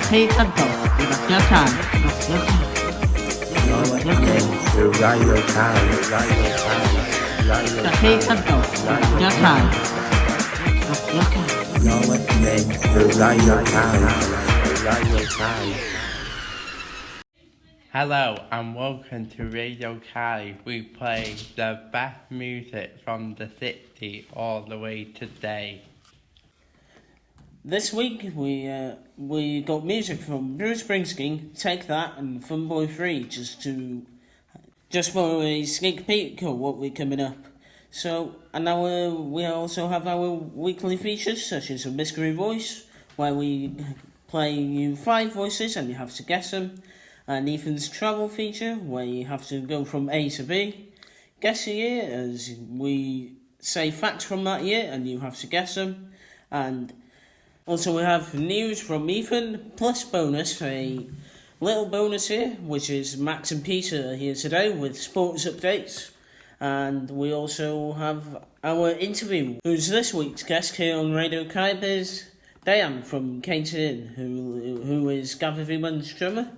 Hey Santo, your time, your time, your time. Radio Cali, Radio Cali, Radio Hey Cali, Santo, your time, your time. you're listening to Radio Cali, Radio Cali. Hello and welcome to Radio Cali. We play the best music from the 60s all the way to today. This week we got music from Bruce Springsteen, Take That, and Funboy 3, just for a sneak peek of what we're coming up. So, and now we also have our weekly features such as a mystery voice, where we play you 5 voices and you have to guess them, and Ethan's travel feature, where you have to go from A to B. Guess a year, as we say facts from that year and you have to guess them, and also we have news from Ethan, plus bonus, a little bonus here, which is Max and Peter here today with sports updates. And we also have our interview. Who's this week's guest here on Radio Kybe is Diane from Caterton, who is Gavin Veeman's drummer.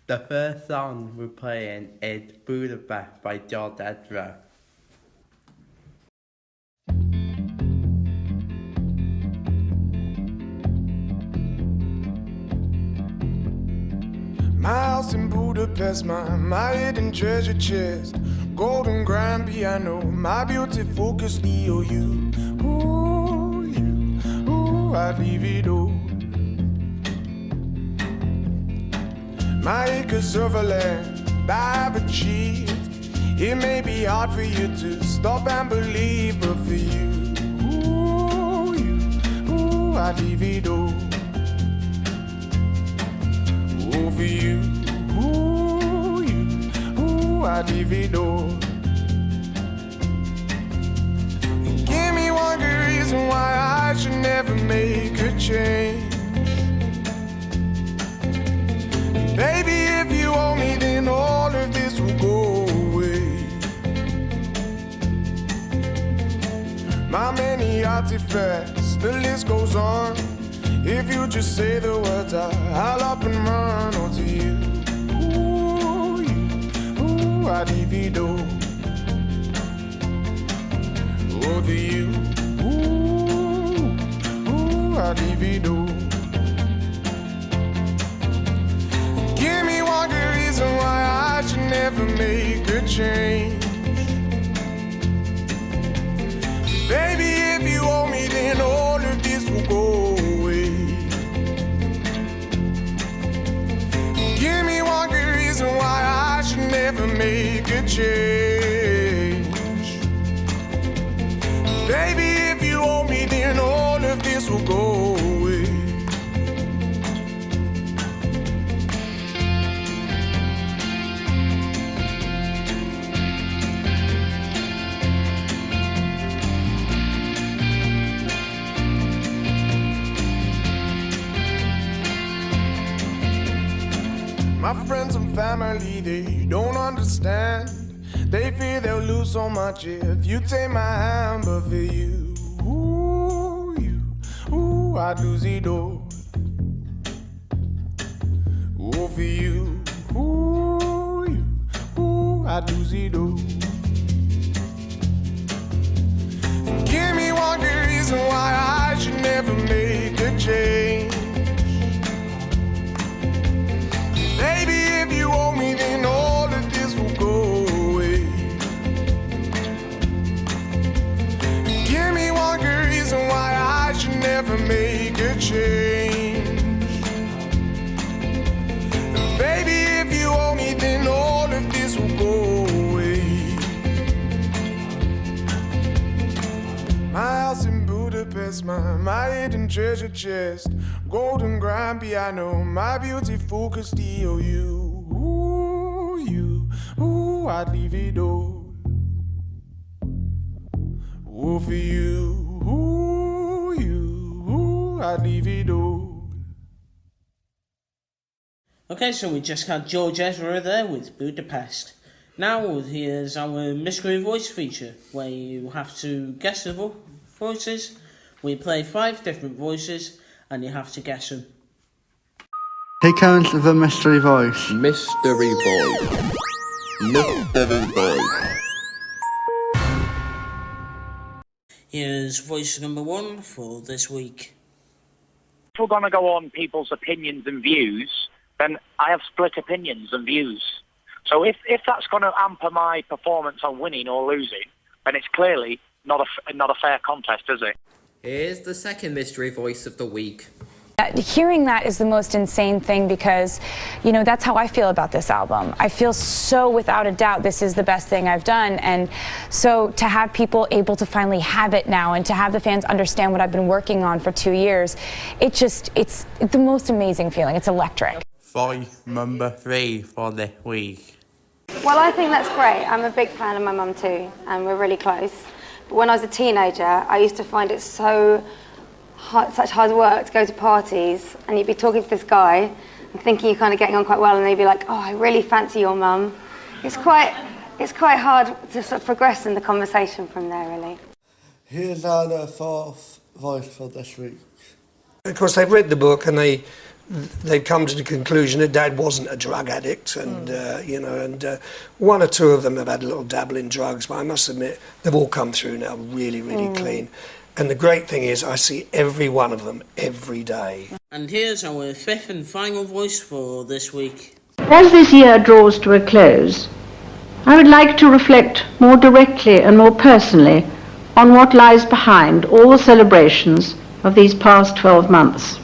The first song we're playing is Budapest by George Ezra. My house in Budapest, my hidden treasure chest, golden grand piano, my beauty focus EOU. Ooh, I'd leave it all. My acres of land I've achieved. It may be hard for you to stop and believe, but for you, I'd leave it all. Oh, for you, I'd leave it all. And give me one good reason why I should never make a change. And baby, if you owe me, then all of this will go away. My many artifacts, the list goes on. If you just say the words, I'll up and run onto you. Ooh, I'd leave it all. Oh, to you. Ooh, I'd leave it all. Give me one good reason why I should never make a change. Baby, if you owe me, then all of this will go away. Give me one good reason why I should never make a change. Baby, if you owe me, then all of this will go away. My friends and family, they don't understand. They fear they'll lose so much if you take my hand. But for you, I'd lose it all. Oh, for you, I'd lose it all. Give me one good reason why I should never make a change. Baby, if you owe me, then all of this will go away. Give me one good reason why I should never make a change. Baby, if you owe me, then all of this will go away. My house in Budapest, my hidden treasure chest, golden grand piano, my beauty focus EOU. I'd leave it all. Oh, for you, I'd leave it all. Okay, so we just had George Ezra there with Budapest. Now here's our mystery voice feature, where you have to guess the voices. We play 5 different voices and you have to guess them. Here comes the mystery voice. Mystery voice. Mystery voice. Here's voice number 1 for this week. If we're going to go on people's opinions and views, then I have split opinions and views. So if that's going to hamper my performance on winning or losing, then it's clearly not a fair contest, is it? Here's the second mystery voice of the week. Hearing that is the most insane thing because, you know, that's how I feel about this album. I feel so without a doubt this is the best thing I've done. And so to have people able to finally have it now and to have the fans understand what I've been working on for 2 years, it's the most amazing feeling. It's electric. Voice number 3 for this week. Well, I think that's great. I'm a big fan of my mum too, and we're really close. But when I was a teenager, I used to find it such hard work to go to parties, and you'd be talking to this guy and thinking you're kind of getting on quite well, and they'd be like, "Oh, I really fancy your mum." It's quite hard to sort of progress in the conversation from there, really. Here's our fourth voice for this week. Of course, they've read the book and they've come to the conclusion that Dad wasn't a drug addict, and one or two of them have had a little dabble in drugs, but I must admit they've all come through now really, really clean. And the great thing is I see every one of them every day. And here's our 5th and final voice for this week. As this year draws to a close, I would like to reflect more directly and more personally on what lies behind all the celebrations of these past 12 months.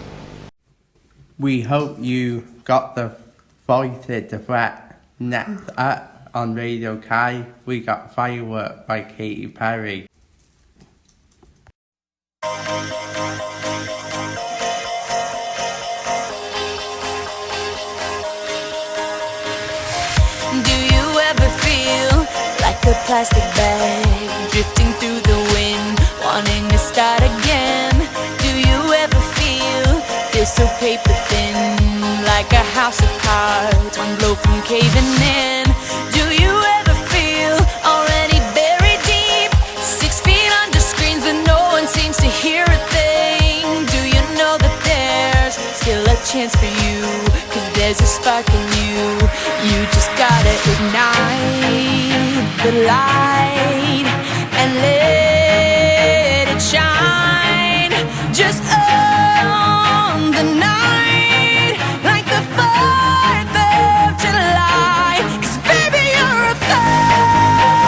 We hope you got the voices of that. Next up on Radio Kai, we got Firework by Katy Perry. Do you ever feel like a plastic bag drifting through the wind, wanting to start again? Do you ever feel so paper thin, like a house of cards, one blow from caving in? Do you ever feel already buried deep, 6 feet under screens but no one seems to hear a thing? Do you know that there's still a chance for you, 'cause there's a spark in you? You just gotta ignite the light and let it shine. Just own the night like the 4th of July. 'Cause baby, you're a firework.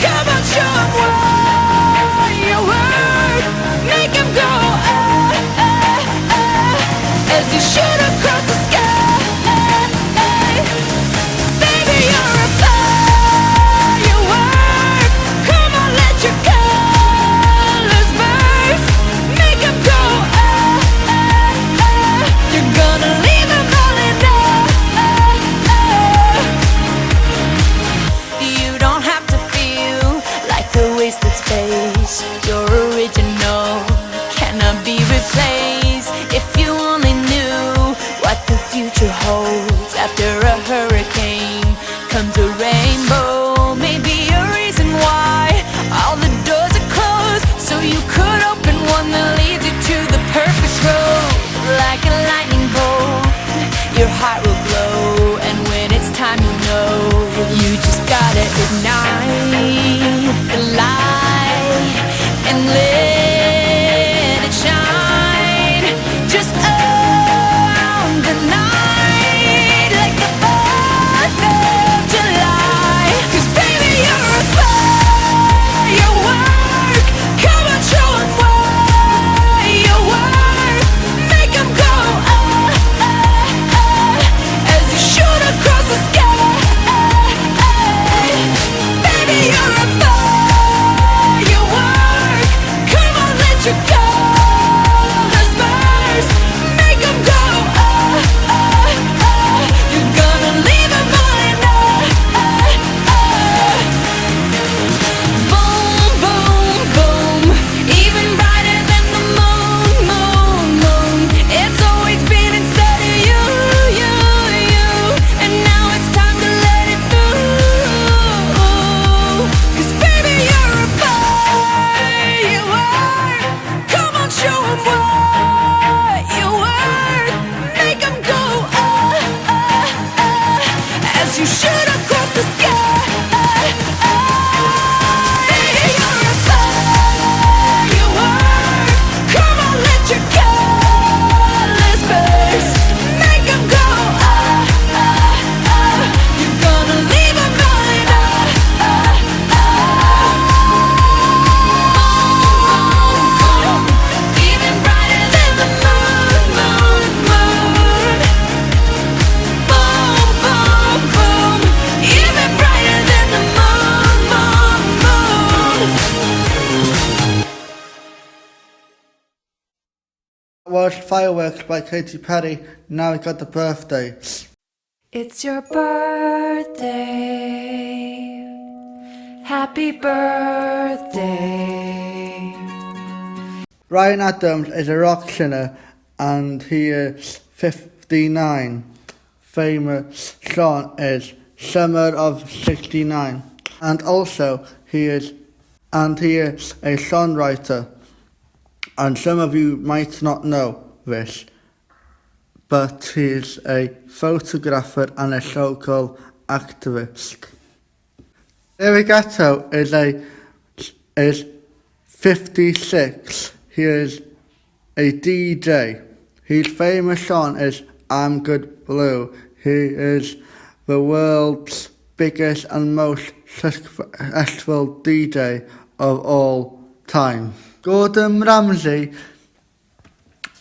Come on, show 'em what you work. Make 'em go as you shoot across the sky. Baby, you're a firework. Come on, let your colors burst. Make 'em go You're gonna leave 'em all in You don't have to feel like a wasted space. Your original cannot be replaced. If you only knew what the future holds, after a hurricane comes a rainbow. Maybe a reason why all the doors are closed, so you could open one that leads you to the perfect road. Like a lightning bolt, your heart will glow, and when it's time, you know you just gotta ignite the light and let it shine. Just own the night like the 4th of July. 'Cause baby, you're a firework. Come on, show 'em what you work. Make 'em go as you shoot across the sky. Baby, you're a firework. Come on, let your colors burst. Make 'em go You're gonna leave 'em all in Boom, boom, boom. Even brighter than the moon, moon, moon. It's always been inside of you, you, you. And now it's time to let it through. 'Cause baby, you're a firework. Come on, show 'em what you worth. Was Fireworks by Katy Perry. Now we got the birthday. It's your birthday. Happy birthday. Ryan Adams is a rock singer and he is 59. Famous song is Summer of 69. And also he is a songwriter. And some of you might not know this, but he is a photographer and a social activist. David Guetta is 56. He is a DJ. His famous song is I'm Good Blue. He is the world's biggest and most successful DJ of all time. Gordon Ramsay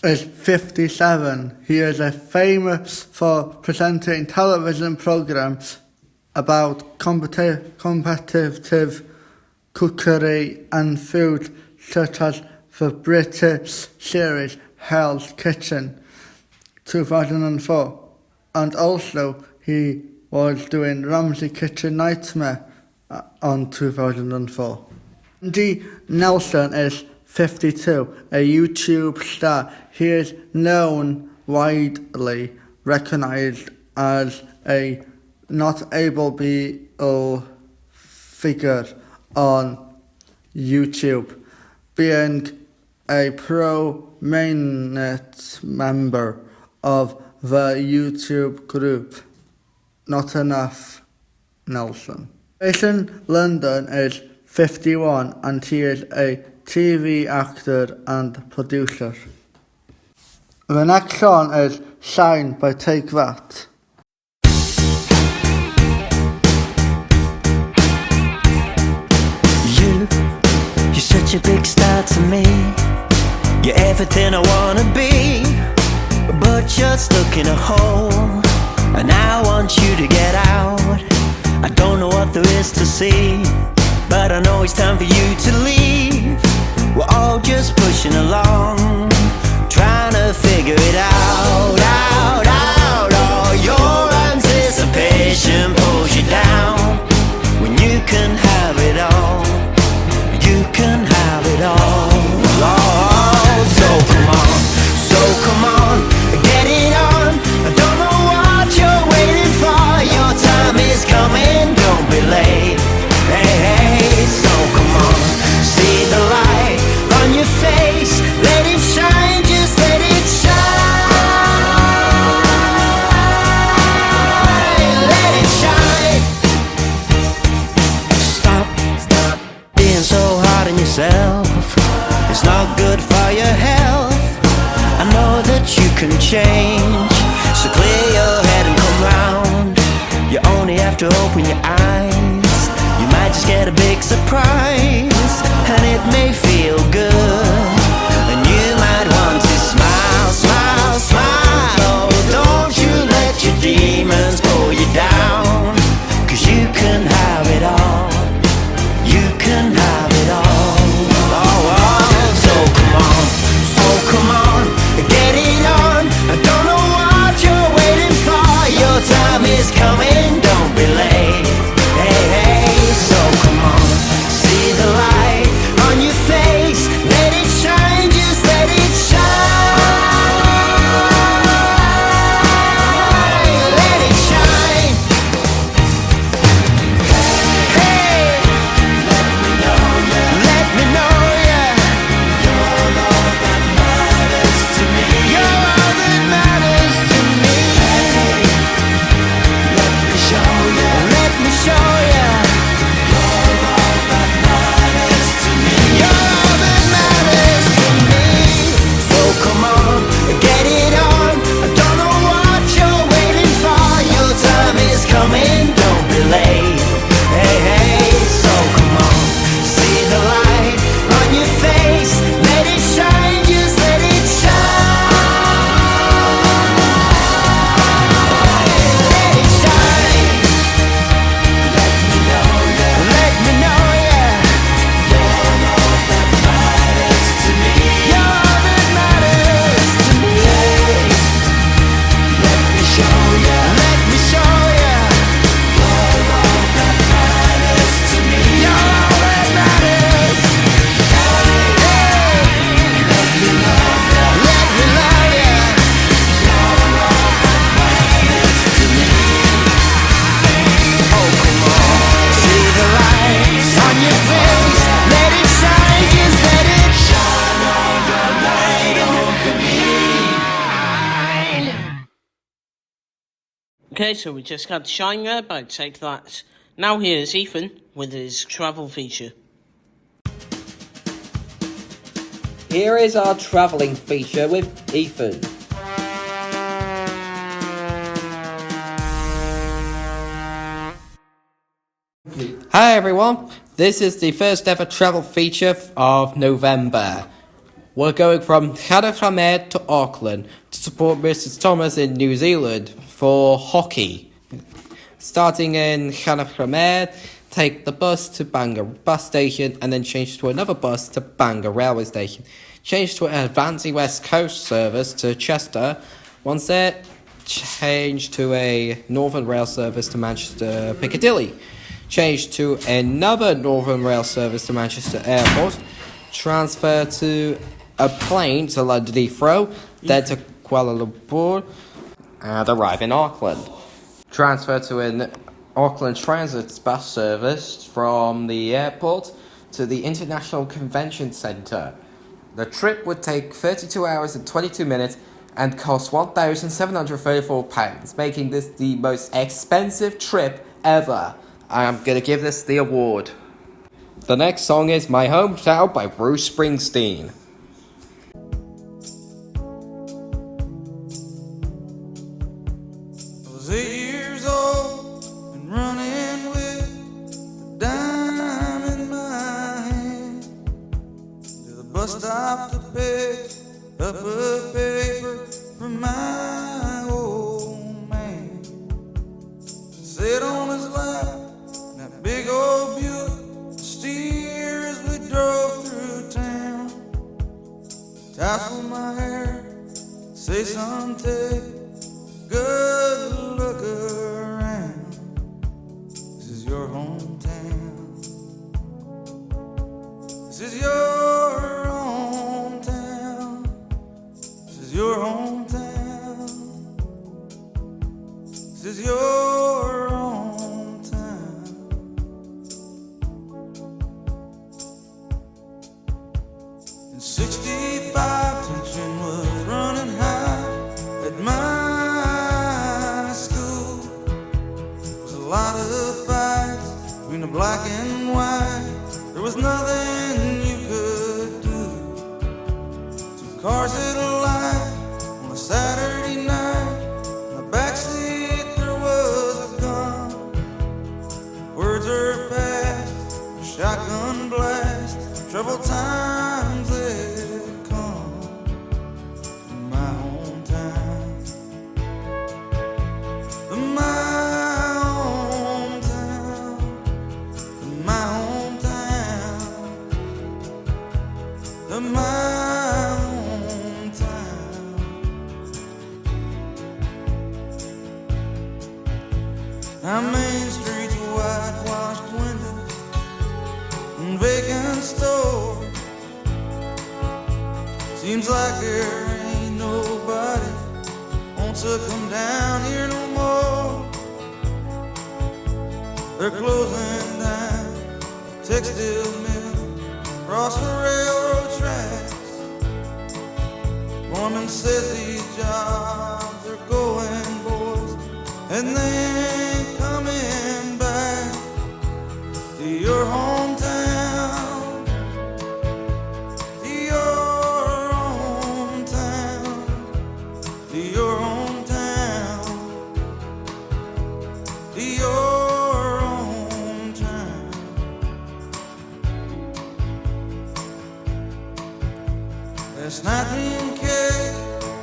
is 57. He is famous for presenting television programs about competitive cookery and food, such as the British series Hell's Kitchen 2004. And also he was doing Ramsay Kitchen Nightmare on 2004. Andy Nelson is 52, a YouTube star. He is widely recognized as a not able figure on YouTube, being a prominent member of the YouTube group Not Enough Nelson. Jason London is 51 and he is a TV actor and producer. The next song is Shine by Take That. You're such a big star to me. You're everything I wanna be, but you're stuck in a hole, and I want you to get out. I don't know what there is to see, but I know it's time for you to leave. We're all just pushing along, trying to figure it out. Oh, your anticipation pulls you down when you can have it all. You can have it all. Oh, so come on, get it on. I don't know what you're waiting for. Your time is coming, don't be late. Hey, so come on, see the light on your face. Let it shine, just let it shine. Let it shine. Stop being so hard on yourself. It's not good for your health. I know that you can change, so clear your head and come round. You only have to open your eyes. You might just get a big surprise, and it may feel good, and you might want to smile, smile, smile. Oh, don't you let your demons pull you down, 'cause you can have it all. You can have it all. So come on, get it on. I don't know what you're waiting for. Your time is coming, don't be late. Hey, so come on, see the light on your face. Let it Okay, so we just had Shine there by Take That. Now here's Ethan with his travel feature. Here is our travelling feature with Ethan. Hi everyone, this is the first ever travel feature of November. We're going from Llanrhaeadr to Auckland to support Mrs. Thomas in New Zealand for hockey. Starting in Llanrhaeadr, take the bus to Bangor bus station and then change to another bus to Bangor railway station. Change to an Advancing West Coast service to Chester. Once there, change to a Northern Rail service to Manchester Piccadilly. Change to another Northern Rail service to Manchester Airport. Transfer to a plane to London Heathrow, then to Kuala Lumpur, and arrive in Auckland. Transfer to an Auckland Transit bus service from the airport to the International Convention Centre. The trip would take 32 hours and 22 minutes and cost £1,734, making this the most expensive trip ever. I'm going to give this the award. The next song is My Hometown by Bruce Springsteen. I was 8 years old and running with a dime in my hand to the bus stop to pick up a paper from my old man. Sit on his lap, that big old Buick, steer as we drove through town. Tassel my hair, say son, take good look around. This is your hometown. This is your hometown. This is your hometown. This is your hometown. In 65, tension was running high at my school. There was a lot of fights between the black and white. There was nothing you could do. Two cars at a light on a Saturday night. In the backseat there was a gun. Words are past, a shotgun blast. Troubled times had come in my hometown. In my hometown. In my hometown. In my hometown. Our main streets, whitewashed windows and vacant stores. Seems like there ain't nobody wants to come down here no more. They're closing down textile mill across the railroad tracks. Foreman says these jobs are going, boys, and they ain't coming back to your hometown, to your hometown, to your hometown, to your hometown. Last night me and Kay,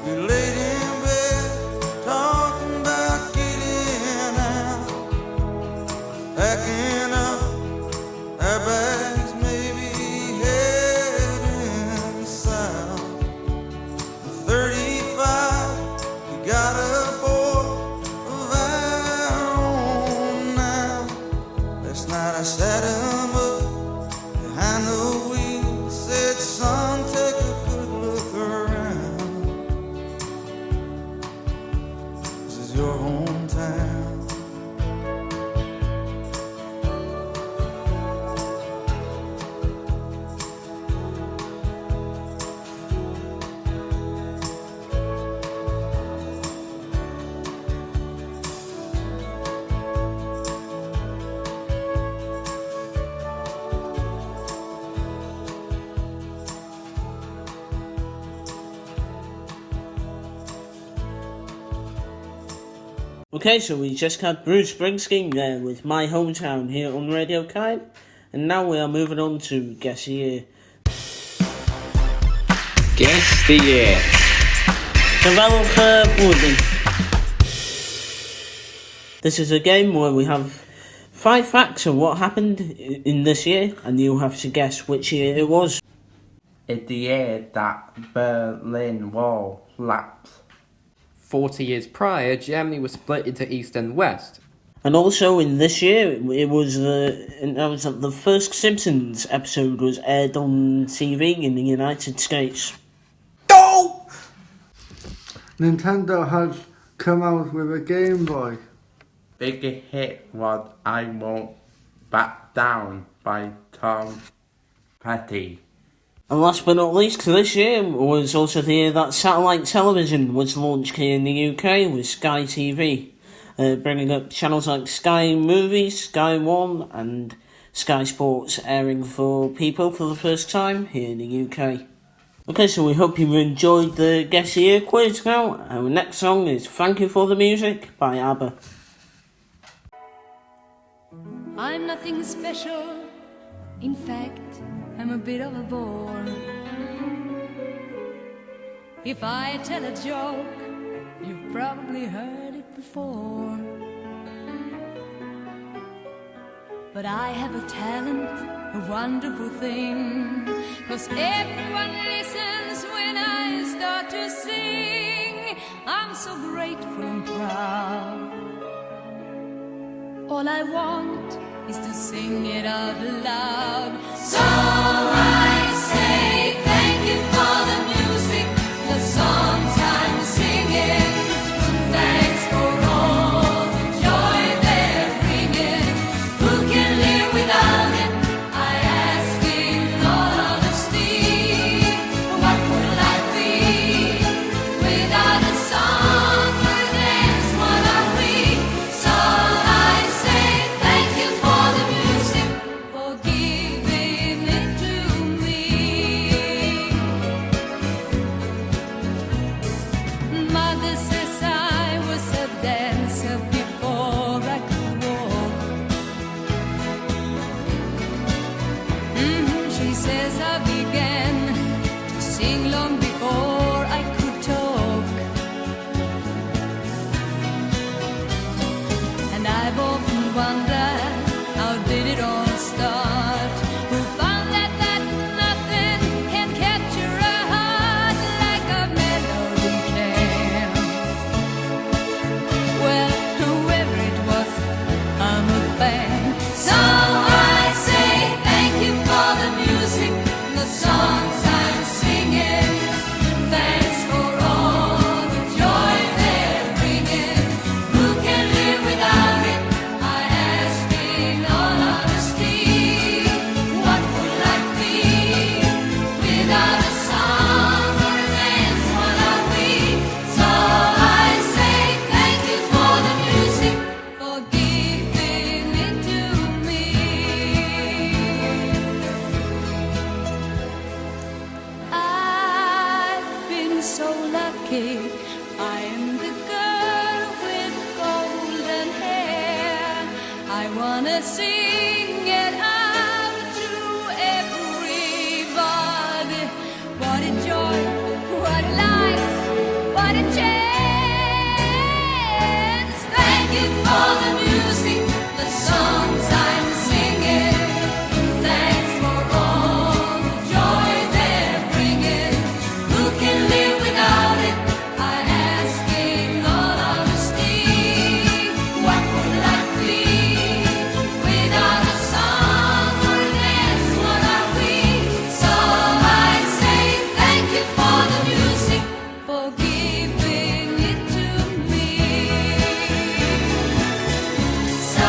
we laid in bed talking about getting out, packing up our bags, maybe heading south. At 35, we got a boy of our own now. Last night I sat him up behind the wheel, said, son, take a good look around. This is your hometown. Okay, so we just had Bruce Springsteen there with My Hometown here on Radio Kite, and now we are moving on to Guess the Year. Guess the Year. Developer Woody. This is a game where we have 5 facts of what happened in this year, and you have to guess which year it was. It's the year that Berlin Wall collapsed. 40 years prior, Germany was split into East and West. And also in this year, it was the first Simpsons episode was aired on TV in the United States. Nintendo has come out with a Game Boy. Biggest hit was I Won't Back Down by Tom Petty. And last but not least, this year was also the year that satellite television was launched here in the UK with Sky TV, bringing up channels like Sky Movies, Sky One and Sky Sports, airing for people for the first time here in the UK. Okay, so we hope you enjoyed the Guess the Year quiz now. Our next song is Thank You for the Music by ABBA. I'm nothing special. In fact, I'm a bit of a bore. If I tell a joke, you've probably heard it before. But I have a talent, a wonderful thing, 'cause everyone listens when I start to sing. I'm so grateful and proud. All I want is to sing it out loud. So I say thank you for the music, the songs I'm singing. Thanks for all the joy they're bringing. Who can live without it? I ask in all honesty. What would life be without a song or dance? What are we? So I say thank you for the music, for giving it to me. Mother says I was a dancer before I could walk. She says I began to sing long before I could talk. And I've often wondered, how did it all start? Who found that nothing can capture a heart like a melody can? Well, whoever it was, I'm a fan. So I say thank you for the music, the songs I'm singing. Thanks for all the joy they're bringing. Who can live without it? I ask in all honesty. What would life be without a song or a dance? What are we? So I say thank you for the music, for giving it to me. I've been so lucky. I am the girl with golden hair. I wanna sing it out to everybody. What a joy, what a life, what a chance. Thank you for the music, the songs I'm singing. Thanks for all the joy they're bringing. Who can live without it? I ask in all honesty. What would life be without a song or a dance? What are we? So I say thank you for the music, for giving it to me. So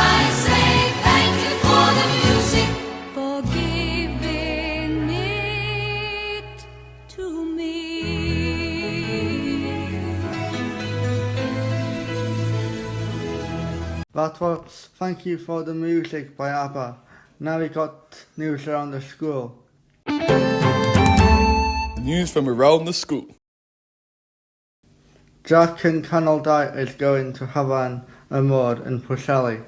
I say thank you for the music, for giving it to me. That was Thank You for the Music by ABBA. Now we got news around the school. News from around the school. Jack in Canaldai is going to Havant and Moor in Pwllheli.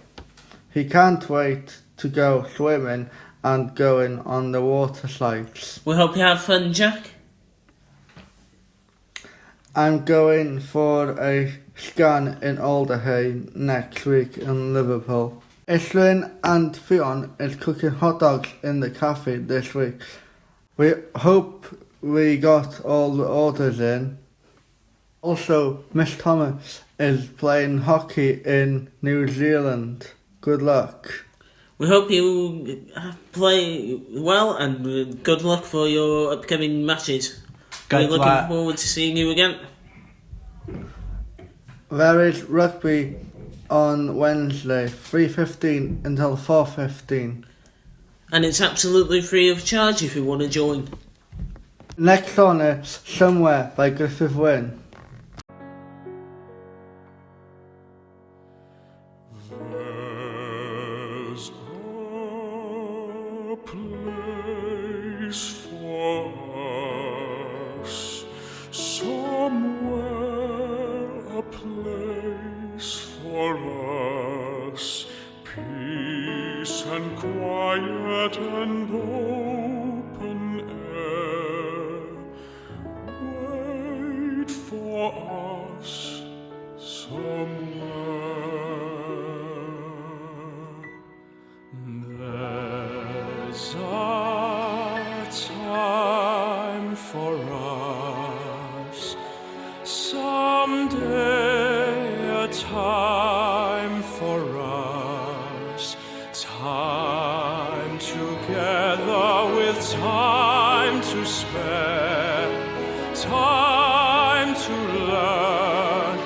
He can't wait to go swimming and going on the water slides. We hope you have fun, Jack. I'm going for a scan in Alderhay next week in Liverpool. Islwyn and Fionn is cooking hot dogs in the cafe this week. We hope we got all the orders in. Also, Miss Thomas is playing hockey in New Zealand. Good luck. We hope you play well and good luck for your upcoming matches. We're looking forward to seeing you again. There is rugby on Wednesday, 3:15 until 4:15. And it's absolutely free of charge if you want to join. Next on is Somewhere by Griffith Wynne. There's a place for us, somewhere a place for us, peace and quiet and open air, wait for us somewhere. There's a time for us, someday a time for us, time together with time to spare, time to learn,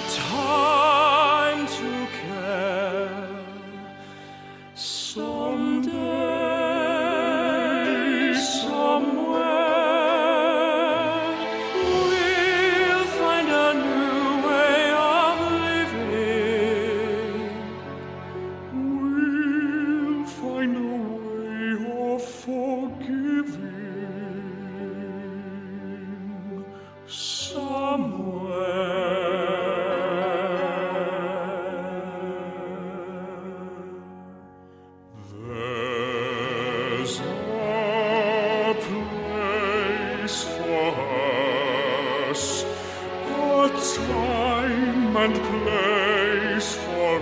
time to care. Someday, somewhere, we'll find a new way of living. We'll find a way of forgiving. There's a place for us, a time and place for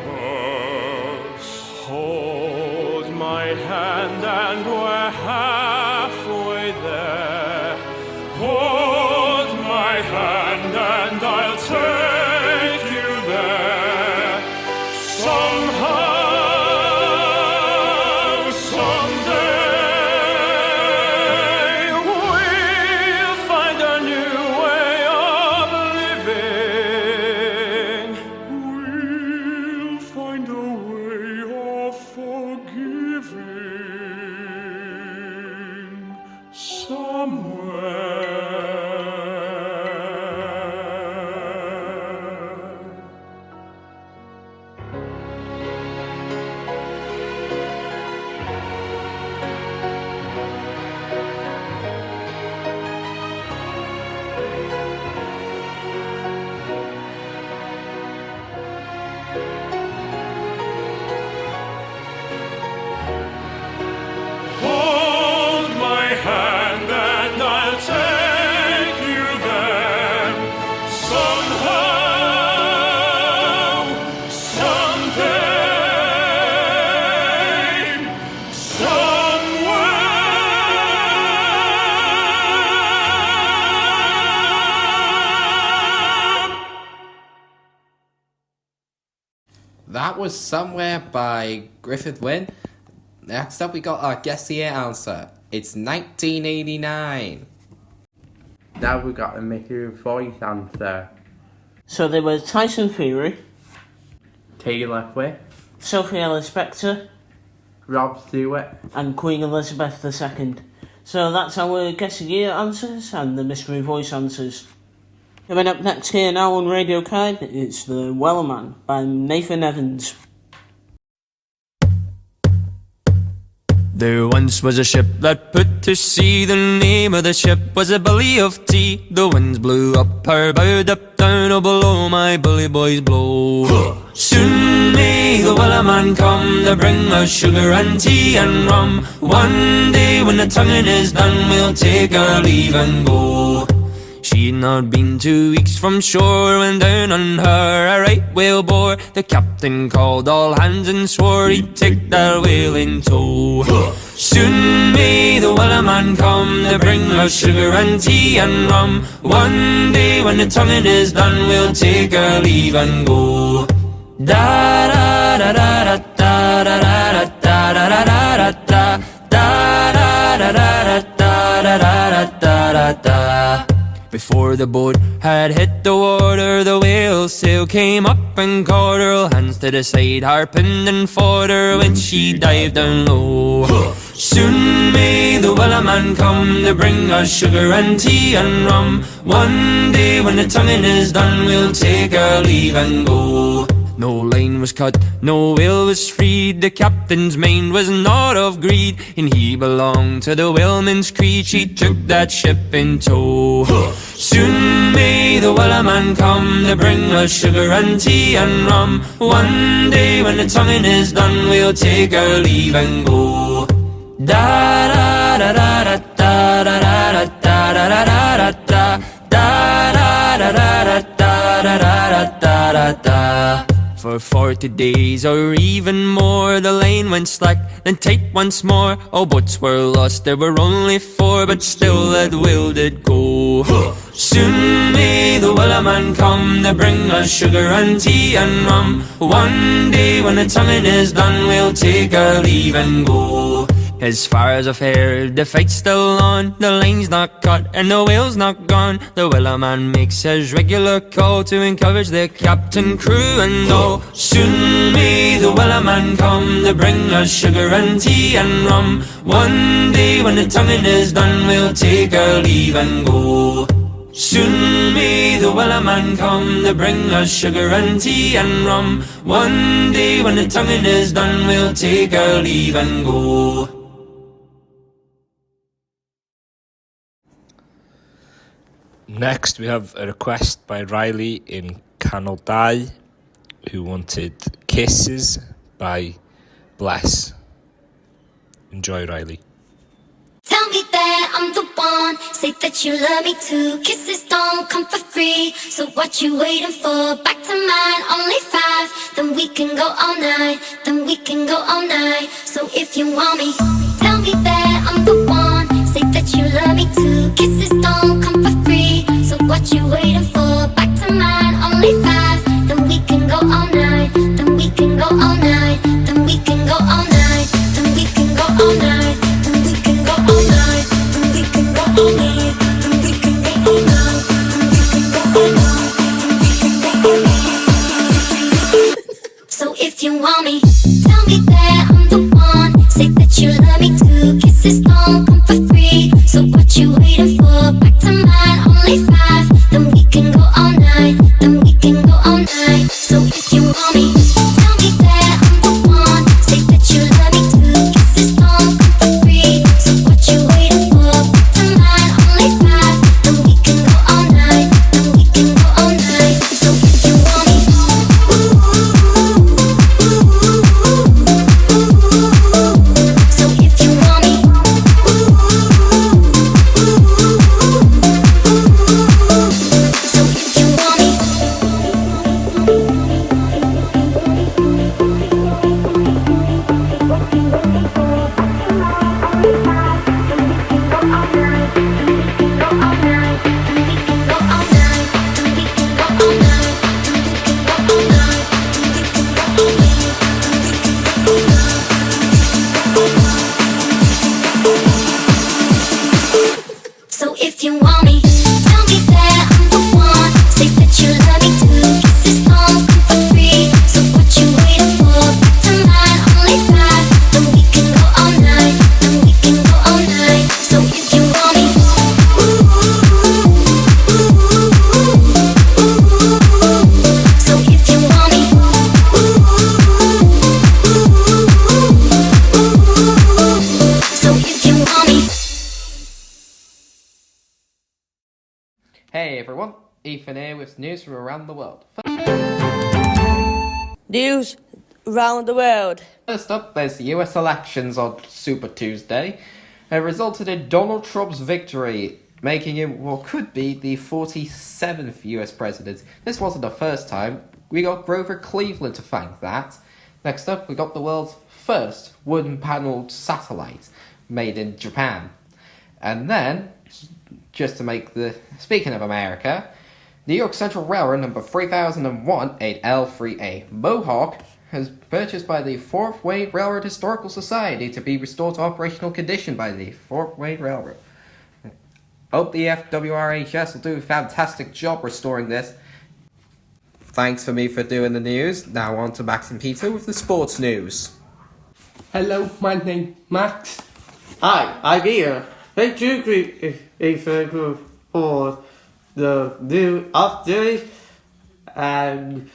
us. Hold my hand and we're halfway there. Hold my hand and I'll take you there. Somehow, someday, we'll find a new way of living. We'll find a way of forgiving somewhere. Hold my hand and I'll take you there. Somehow, someday, somewhere. That was Somewhere by Griffith Wynne. Next up, we got our Guess the Year answer. It's 1989. Now we got a mystery voice answer. So they were Tyson Fury, Taylor Swift, Sophie Ellis-Bextor, Rob Stewart, and Queen Elizabeth II. So that's our Guess the Year answers and the mystery voice answers. Coming up next here now on Radio Kai, it's The Wellerman by Nathan Evans. There once was a ship that put to sea. The name of the ship was a Billy of Tea. The winds blew up her bow, up down, oh below my bully boys blow. Soon may the Wellerman come to bring us sugar and tea and rum. One day when the tonguing is done, we'll take our leave and go. She'd not been 2 weeks from shore when down on her a right whale bore. The captain called all hands and swore he'd take that whale in tow. Soon may the Wellerman come to bring us sugar and tea and rum. One day when the tonguing is done, we'll take our leave and go. Da da da da da da da da da da da da da da da da da da da da. Before the boat had hit the water, the whale sail came up and caught her. Hands to the side, harped and fought her when she dived down low. Soon may the Wellerman come to bring us sugar and tea and rum. One day when the tonguing is done, we'll take our leave and go. No line was cut, no whale was freed. The captain's mind was not of greed, and he belonged to the whaleman's creed. She took that ship in tow. Soon may the Wellerman come to bring us sugar and tea and rum. One day when the tonguing is done, we'll take our leave and go. Da da da da da da da da da da da da da da da da da da. For 40 days or even more, the line went slack, then tight once more. All boats were lost, there were only 4, but still that whale did go. Soon may the Wellerman come to bring us sugar and tea and rum. One day when the tonguing is done, we'll take our leave and go. As far as I've heard, the fight's still on. The line's not cut and the whale's not gone. The Wellerman makes his regular call to encourage the captain, crew and all. Soon may the Wellerman come to bring us sugar and tea and rum. One day when the tonguing is done, we'll take our leave and go. Soon may the Wellerman come to bring us sugar and tea and rum. One day when the tonguing is done, we'll take our leave and go. Next, we have a request by Riley in Canaldai, who wanted Kisses by Bless. Enjoy, Riley. Tell me that I'm the one, say that you love me too. Kisses don't come for free, so what you waiting for? Back to mine, only 5, then we can go all night, then we can go all night. So if you want me, tell me that I'm the one, say that you love me too. Kisses don't come for free, so what you waiting for? Back to mine, only 5, then we can go all night, then we can go all night, then we can go all night, then we can go all night, then we can go all night, then we can go all night, then we can go all night, then we can go all night, then we can go all night. So if you want me, tell me that I'm the one, say that you love me too. Kisses don't come for free, so what you waiting Hey everyone, Ethan here with news from around the world. News around the world. First up, there's the US elections on Super Tuesday. It resulted in Donald Trump's victory, making him what could be the 47th US president. This wasn't the first time. We got Grover Cleveland to thank that. Next up, we got the world's first wooden-panelled satellite, made in Japan. And then, just to make the... Speaking of America, New York Central Railroad number 3001 8L3A Mohawk has purchased by the Fort Wayne Railroad Historical Society to be restored to operational condition by the Fort Wayne Railroad. Hope the FWRHS will do a fantastic job restoring this. Thanks for me for doing the news. Now on to Max and Peter with the sports news. Hello, my name Max. Hi, I'm here. Thank you for the new update. And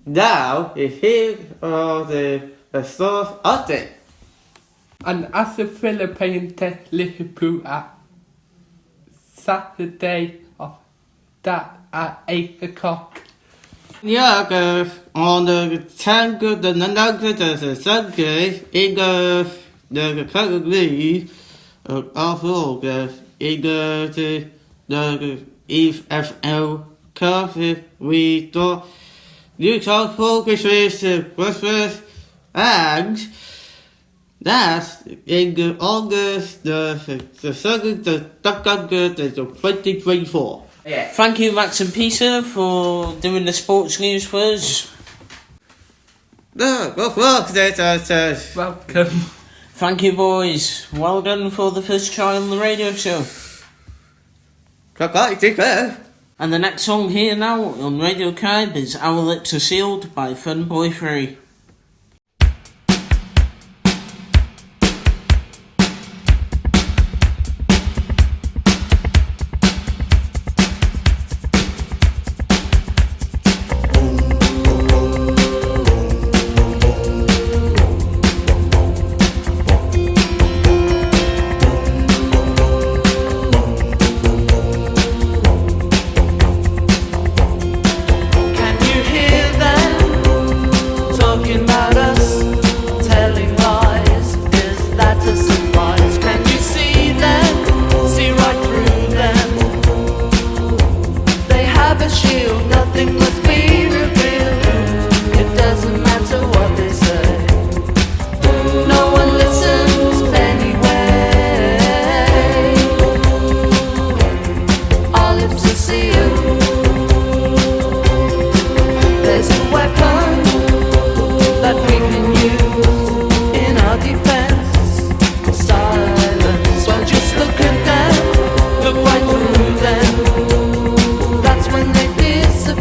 now here are the stuff update. And as the Philippines take Liverpool at Saturday of that at 8 o'clock. Yeah, guys, on the 10th of the Sunday, it goes the category of August, it goes to the EFL Cup. We thought you talk focus with the Christmas, and that's in the August, the 2nd of August, 2024. Yeah. Thank you, Max and Peter, for doing the sports news for us. Welcome. Thank you, boys. Well done for the first try on the radio show. And the next song here now on Radio Kybe is Our Lips Are Sealed by Funboy 3. Look right through them. That's when they disappear.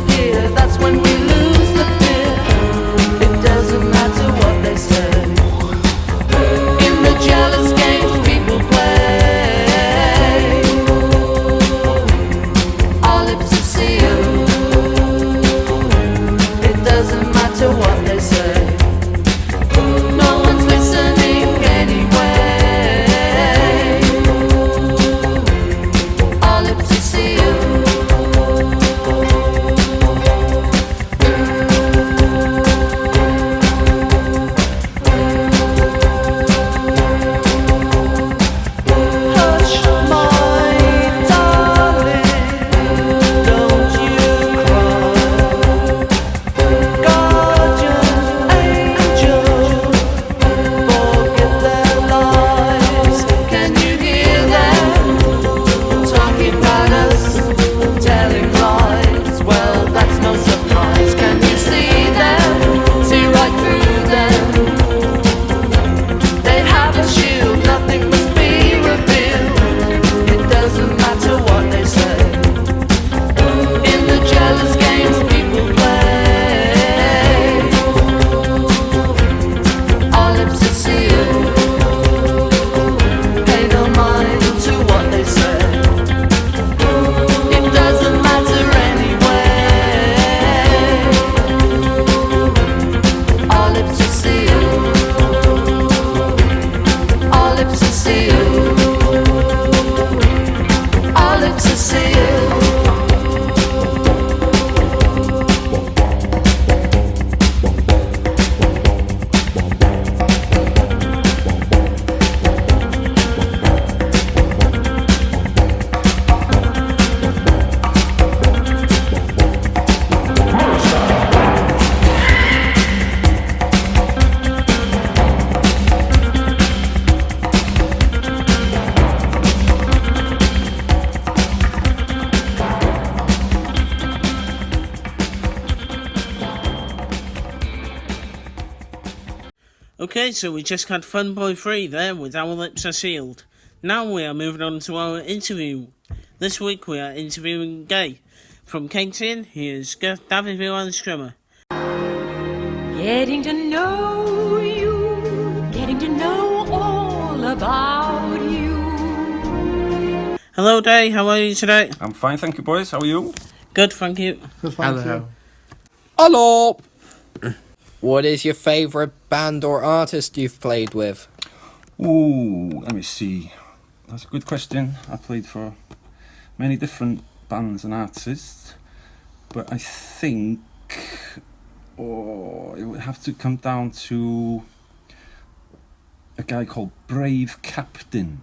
Okay, so we just had Fun Boy 3 there with Our Lips Are Sealed. Now we are moving on to our interview. This week we are interviewing Gay. From KTN, here's David Villa, the drummer. Getting to know you, getting to know all about you. Hello, Day. How are you today? I'm fine, thank you, boys. How are you? Good, thank you. Good, thank you. Hello! What is your favourite band or artist you've played with? Ooh, let me see. That's a good question. I played for many different bands and artists, but I think it would have to come down to a guy called Brave Captain,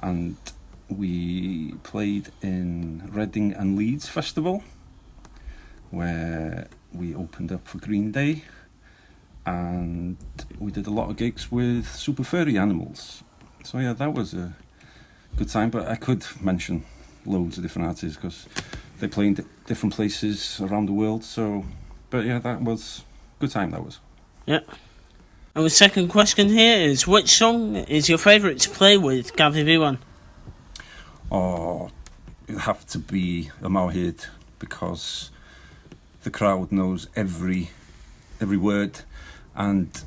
and we played in Reading and Leeds Festival, where we opened up for Green Day, and we did a lot of gigs with Super Furry Animals. So yeah, that was a good time, but I could mention loads of different artists because they play in different places around the world. So, but yeah, that was a good time, that was. Yeah. And the second question here is, which song is your favourite to play with Gavi V1? Oh, it'd have to be A Mawhead, because the crowd knows every word, and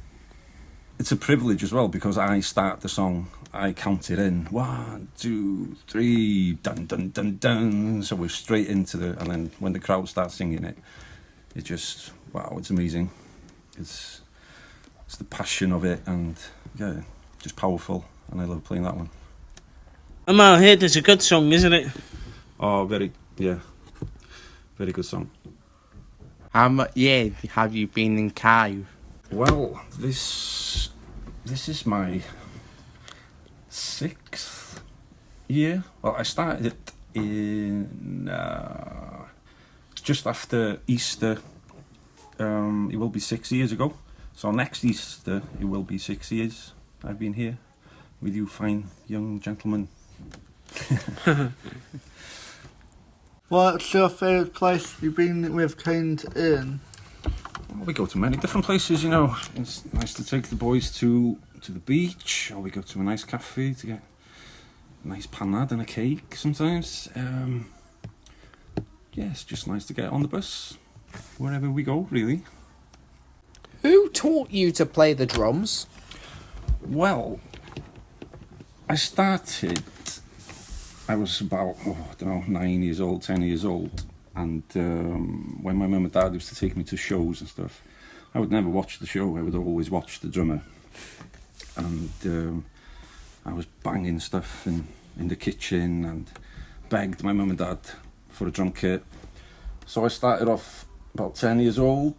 it's a privilege as well because I start the song, I count it in 1, 2, 3, dun dun dun dun. So we're straight into and then when the crowd starts singing it, it just, wow, it's amazing. It's the passion of it, and yeah, just powerful, and I love playing that one. A Mawhead is a good song, isn't it? Oh, very good song. How much years have you been in Kai? Well, this is my 6th year. Well, I started it in just after Easter. It will be 6 years ago. So next Easter, it will be 6 years I've been here with you fine young gentlemen. What's your favourite place you've been with Kent in? We go to many different places, you know. It's nice to take the boys to the beach, or we go to a nice cafe to get a nice panad and a cake sometimes. Yeah, it's just nice to get on the bus wherever we go, really. Who taught you to play the drums? Well, I was about, 9 years old, 10 years old, and when my mum and dad used to take me to shows and stuff, I would never watch the show, I would always watch the drummer. And I was banging stuff in the kitchen and begged my mum and dad for a drum kit. So I started off about 10 years old,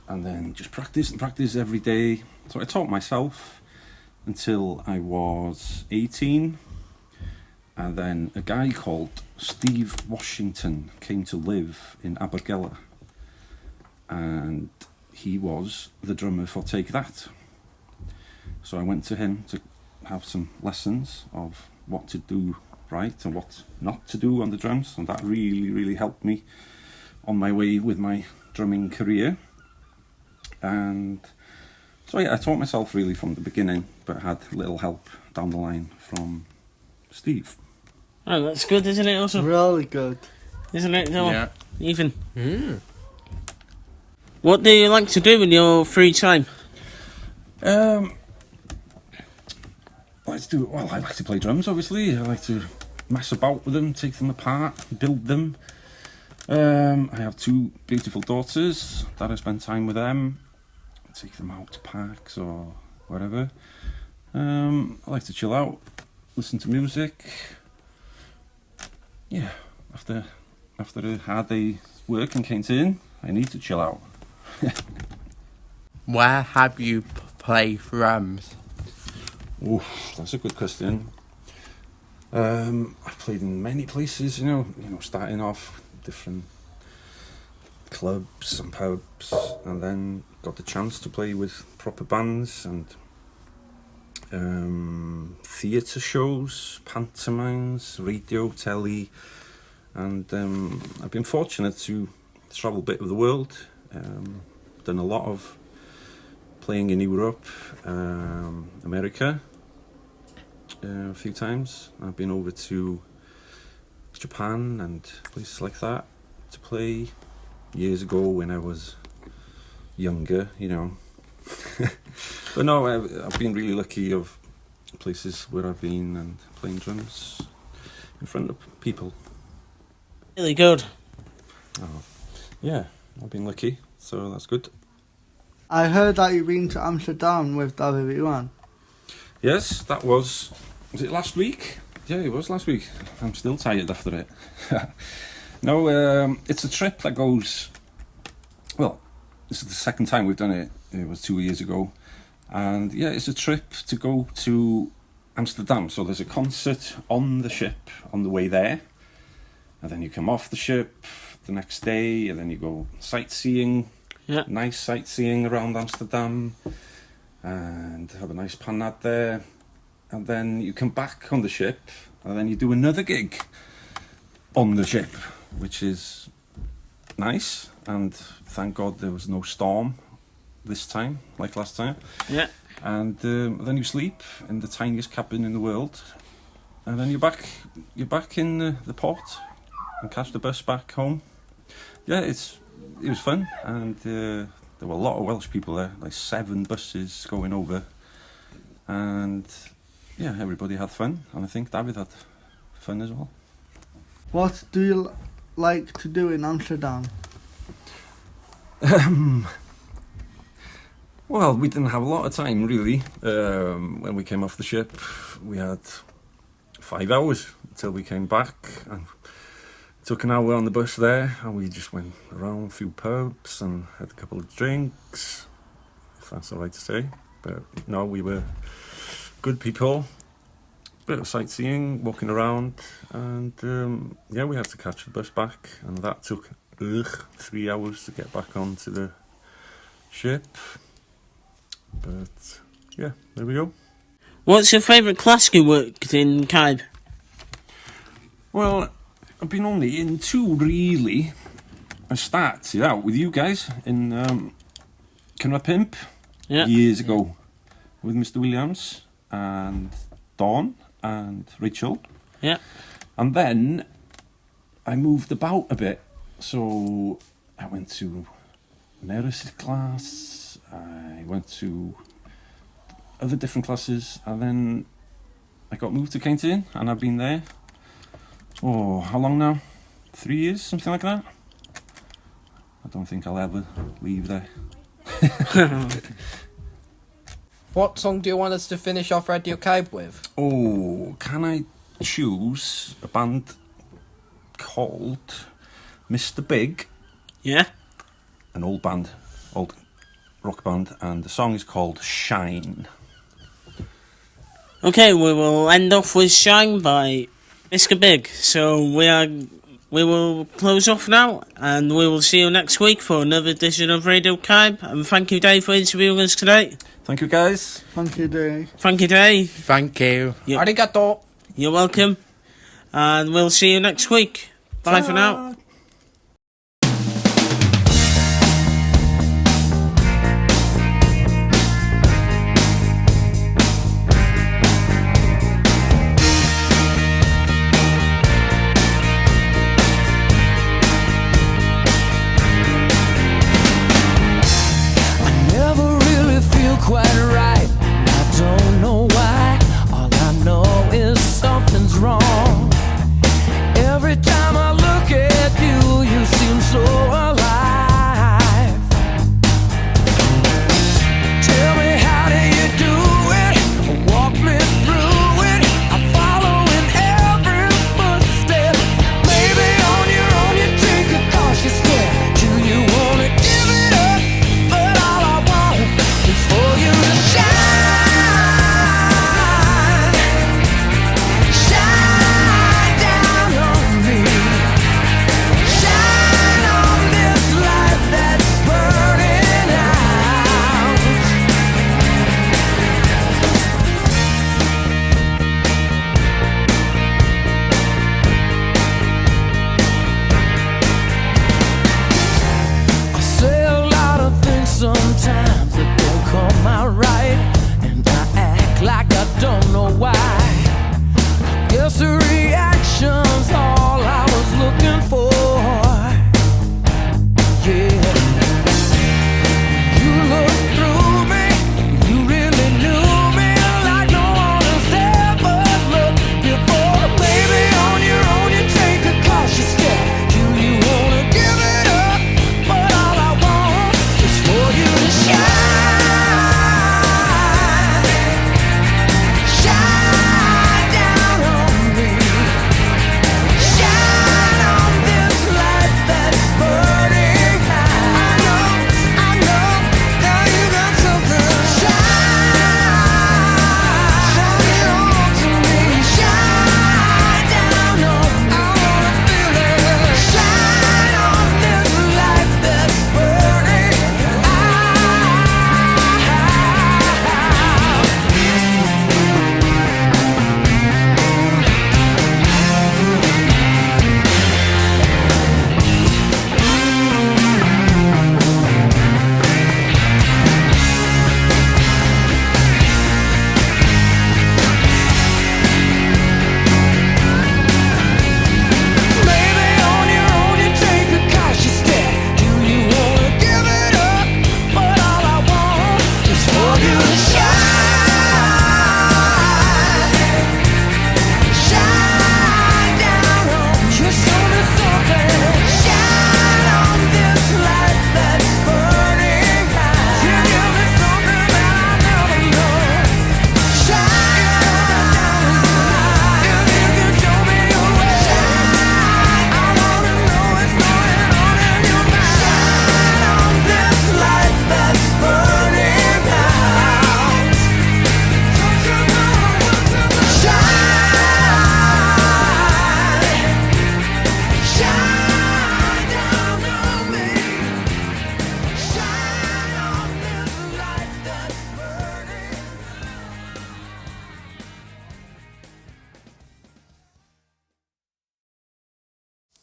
and then just practice and practice every day. So I taught myself until I was 18, and then a guy called Steve Washington came to live in Abergele, and he was the drummer for Take That. So I went to him to have some lessons of what to do right and what not to do on the drums, and that really helped me on my way with my drumming career. And so yeah, I taught myself really from the beginning, but had little help down the line from Steve. Oh, that's good, isn't it, also? Really good. Isn't it, Noah? Yeah. Even. What do you like to do in your free time? I like to play drums, obviously. I like to mess about with them, take them apart, build them. I have 2 beautiful daughters that I spend time with them. Take them out to parks or whatever. I like to chill out, listen to music. Yeah, after a hard day work in Cainton, I need to chill out. Where have you played drums? Oh, that's a good question. I've played in many places, you know, starting off different clubs and pubs, and then got the chance to play with proper bands and theatre shows, pantomimes, radio, telly, and I've been fortunate to travel a bit of the world. Done a lot of playing in Europe, America a few times. I've been over to Japan and places like that to play years ago when I was younger, you know. But no, I've been really lucky of places where I've been and playing drums in front of people. Really good. Oh, yeah, I've been lucky, so that's good. I heard that you've been to Amsterdam with David One. Yes, that was it last week? Yeah, it was last week. I'm still tired after it. No, it's a trip that goes, well, this is the second time we've done it. It was 2 years ago. And yeah, it's a trip to go to Amsterdam. So there's a concert on the ship on the way there. And then you come off the ship the next day, and then you go sightseeing. Yeah. Nice sightseeing around Amsterdam. And have a nice panad there. And then you come back on the ship, and then you do another gig on the ship, which is nice. And thank God there was no storm this time, like last time. Yeah. And then you sleep in the tiniest cabin in the world, and then you're back in the port and catch the bus back home. Yeah, it was fun, and there were a lot of Welsh people there, like 7 buses going over, and yeah, everybody had fun, and I think David had fun as well. What do you like to do in Amsterdam? Well, we didn't have a lot of time, really. When we came off the ship, we had 5 hours until we came back, and took an hour on the bus there, and we just went around a few pubs and had a couple of drinks, if that's all right to say. But no, we were good people. Bit of sightseeing, walking around, and yeah, we had to catch the bus back, and that took 3 hours to get back onto the ship. But yeah, there we go. What's your favourite class you worked in, Caib? Well, I've been only in 2 really. I started out with you guys in Cynwal Pimp years ago with Mr. Williams and Dawn and Rachel. Yeah. And then I moved about a bit. So I went to Neris' class, I went to other different classes, and then I got moved to Cainton, and I've been there, how long now? 3 years, something like that. I don't think I'll ever leave there. What song do you want us to finish off Radio Caib with? Oh, can I choose a band called Mr. Big? Yeah. An old band, old rock band, and the song is called Shine. Okay, we will end off with Shine by Mr. Big. So we will close off now, and we will see you next week for another edition of Radio Caib. And thank you, Dave, for interviewing us today. Thank you, guys. Thank you, Dave. Thank you, Dave. Thank you. Arigato. You're welcome. And we'll see you next week. Bye for now. Quite right, I don't know why. All I know is something's wrong. Every time I look at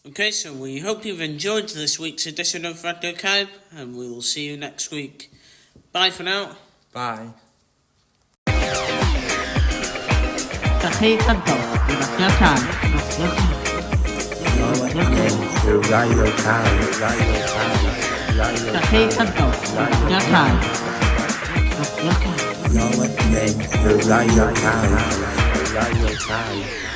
Okay, so we hope you've enjoyed this week's edition of Radio Caib, and we will see you next week. Bye for now. Bye. دقيقة ضوء راديو كاي Radio Kai, Radio Kai, Radio دقيقة ضوء راديو كاي You're listening to Radio Kai, Radio Kai.